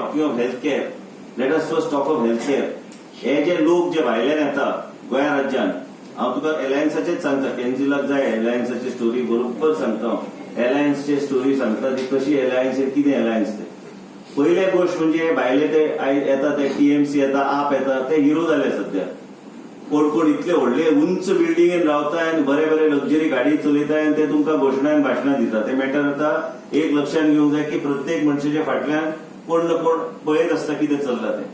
Talking of health care, let us first talk of health care. हे जे लोक जे भायल्यान येता गोंया राज्यान, हांव तुका एलायन्साचेच सांगता. केन्जिलाक जाय एलायन्साची स्टोरी बरोबर सांगता हांव. एलायन्सची स्टोरी सांगता ती कशी एलायन्स, कितें एलायन्स ते. पयले गोष्ट म्हणजे भायले ते येता ते टीएमसी येता, आप येता, ते हिरो जाले सध्या. कोण कोण इतले व्हडले उंच बिल्डिंगेन रावता आनी बरे बरे लक्झरी गाडी चलयता आनी ते तुमकां घोशणा भाशणां दिता. ते मॅटर आतां एक लक्षात घेवंक जाय की प्रत्येक मनशाच्या फाटल्यान कोण ना कोण पळयत आसता कितें चल्लां ते.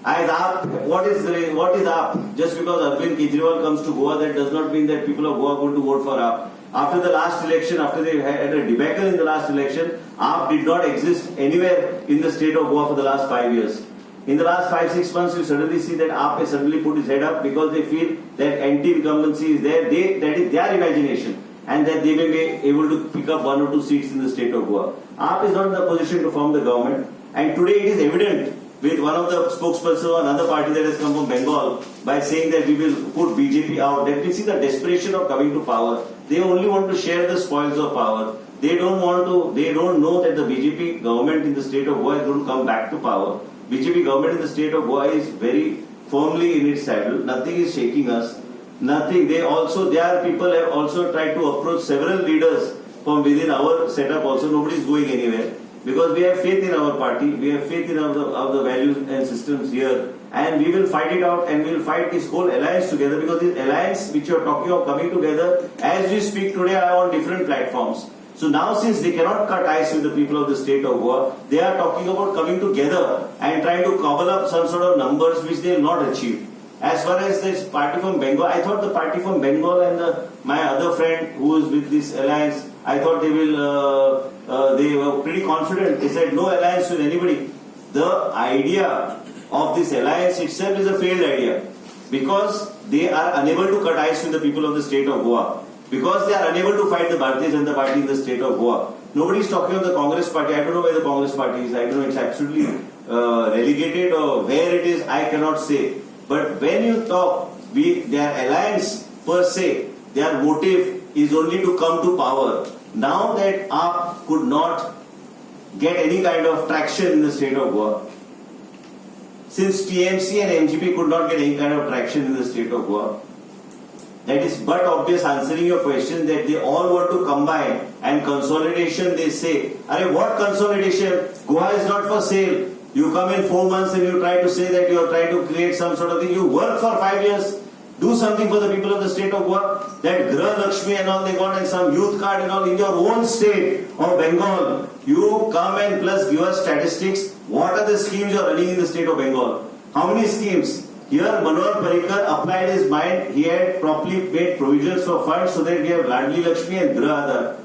As AAP, what is AAP? Just because Arvind Kejriwal comes to Goa, that does not mean that people of Goa are going to vote for AAP. After the last election, after they had a debacle in the last election, AAP did not exist anywhere in the state of Goa for the last 5 years. In the last 5-6 months, you suddenly see that AAP has suddenly put his head up because they feel that anti-incumbency is there. That is their imagination, and that they may be able to pick up 1 or 2 seats in the state of Goa. AAP is not in the position to form the government, and today it is evident with one of the spokespersons of another party that has come from Bengal by saying that we will put BJP out. That we see the desperation of coming to power. They only want to share the spoils of power. They don't know that the BJP government in the state of Goa is going to come back to power. BJP government in the state of Goa is very firmly in its saddle. Nothing is shaking us. Nothing. Their people have also tried to approach several leaders from within our setup also. Nobody is going anywhere. Because we have faith in our party, we have faith in the values and systems here, and we will fight it out, and we will fight this whole alliance together. Because this alliance which you are talking of coming together, as we speak today, are on different platforms. So now, since they cannot cut ice with the people of the state of Goa, they are talking about coming together and trying to cobble up some sort of numbers which they will not achieve. As far as this party from Bengal, I thought the party from Bengal and my other friend who is with this alliance, I thought they were pretty confident. They said no alliance with anybody. The idea of this alliance itself is a failed idea because they are unable to cut ice with the people of the state of Goa. Because they are unable to fight the Bharatiya Janata Party in the state of Goa. Nobody is talking of the Congress Party. I don't know where the Congress Party is. I don't know, it's absolutely relegated, or where it is, I cannot say. But when you talk, their alliance per se, their motive is only to come to power. Now that AAP could not get any kind of traction in the state of Goa, since TMC and MGP could not get any kind of traction in the state of Goa, that is but obvious, answering your question, that they all want to combine, and consolidation they say. Arey, what consolidation? Goa is not for sale. You come in 4 months and you try to say that you are trying to create some sort of thing. You work for 5 years. Do something for the people of the state of Goa. That Grah Lakshmi and all they got, and some youth card and all in your own state of Bengal. You come and plus give us statistics. What are the schemes you are running in the state of Bengal? How many schemes? Here Manohar Parrikar applied his mind. He had properly made provisions for funds so that we have Ladli Lakshmi and Grah Aadhar.